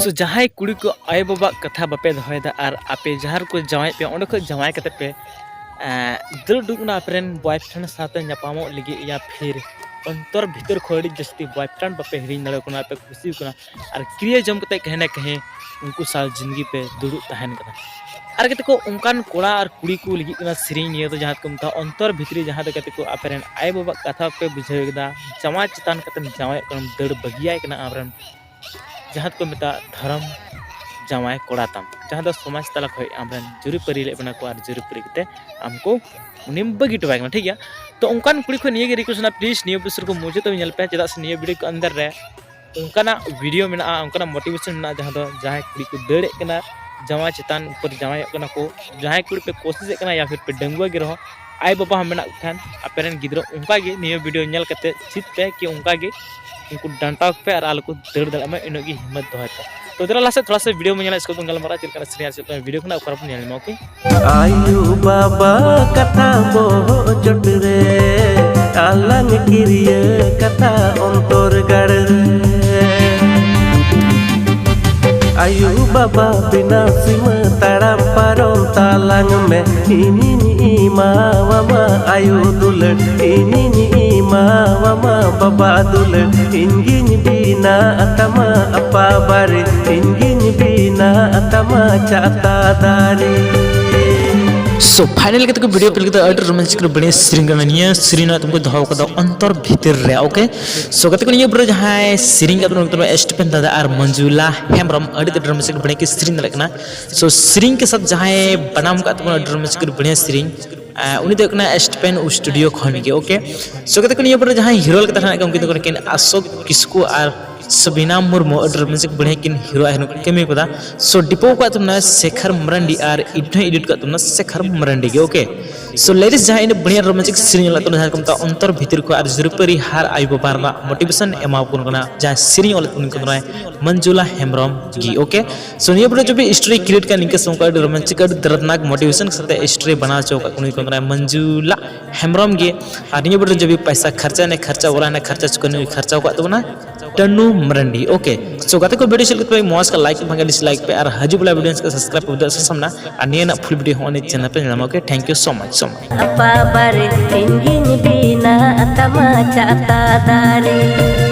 सो जहां कुड़ी को आय बाबा कथा बापे दहयदा और आपे जहार को जवाई पे ओंडे को जवाई कते पे दल दुगना आपरेन बॉयफ्रेंड साथे न्यापामो लगी या फिर अंतर भीतर खोड़ी जस्ती बॉयफ्रेंड बापे हिरिन नले कोना पे खुशी कोना और क्रिया जम कते कहने कहे उनको साल जिंदगी पे दुड़ु तहन कना और कते को उनकान कोड़ा और कुड़ी को लगी कना सिरिन निये तो जहां को मता अंतर भीतरी जहां तो कते को आपरेन आय बाबा कथा पे बुझेगदा जमा चितान कते जवाई कन दड़ बगियाय कना आपरेन जहाँ को मता धर्म जमाय कोड़ातम जहाँ दो समाज तला खय आमरन जुरी परी ले बना को और जुरी परी कते हमको उनिम बगी टबाय ठीक है। तो उनकान कुड़ी को निये रिक्वेस्ट ना प्लीज निये बिसर को मुझे तो नेल पे चदा से निये वीडियो के अंदर रे उनकाना वीडियो में उनकाना मोटिवेशन में जहाँ दो जहाँ कुड़ी को दड़े कना जमा चितान ऊपर जमाय कना को जहाँ कुड़ी पे कोशिश कना या फिर पे डंगुआ गे रहो आय बाबा हम मेना खान अपेरन गिद्रो उनका गे निये वीडियो नेल कते चित पे कि उनका गे उनको डांटा पे और आल को दड़ दड़ में इनकी हिम्मत दोहता तो इधर लास्ट थोड़ा सा वीडियो में नेला इसको तुम गलमारा चलकर श्रेया से वीडियो को ना ऊपर अपन नेल ओके आयु बाबा कथा बो जट रे आलंग किरिया कथा अंतर गड़ आयु बाबा बिना सिम ताड़ाम पारोम तालांग में इनी मामा आयु दुलड़ इनी मामा बाबा दुलड़ इंगिन बिना अतमा अपा बारे इंगिन बिना अतमा चाता दारी। सो फाइनल के तो वीडियो पे अड रोमांचिक बने सिरिंगनिया सिरिना तुमको दहाव का अंतर भीतर रे ओके सो कते को निये ब्रो जहां सिरिंग का तुम स्टेपन दादा और मंजुला हेमरम अड रोमांचिक बने के सिरिंग लगना सो सिरिंग के साथ जहां बनाम का तुम अड रोमांचिक बने सिरिंग उनी तो कना स्टेपन स्टूडियो खन के ओके सो कते को निये ब्रो जहां हीरो के तहना उनके तो किन अशोक किसको और सबीना मुर्मू रोमांचिक बने किन हीरो है कमी पदा सो डिपो का तुमना शेखर मरंडी और इडने एडिट का तुमना शेखर मरंडी के ओके सो लेडीज जहां इन बढ़िया रोमांचिक सीरीज लत जहां कमता अंतर भीतर को और जुरुपरी हार आयु बाबारना मोटिवेशन एमा कोन कना जहां सीरीज वाले तुम को मंजुला हेमरम गी ओके सो निये बड़े जो भी स्टोरी क्रिएट का निके सो का रोमांचिक दर्दनाक मोटिवेशन साथे स्टोरी बना चो का कोन को मंजुला हेमरम गे और निये बड़े जो भी पैसा खर्चा ने खर्चा वाला ने खर्चा चुकने खर्चा को तो ना टन्नू मरंडी ओके सो गाते को वीडियो चल के मौज का लाइक भागे डिसलाइक पे और हजू वाला वीडियोस का सब्सक्राइब कर दो सामना और निये ना फुल वीडियो होने चैनल पे नाम okay thank you so much अपा बारे इंगिन बिना अतमा चाता दारी।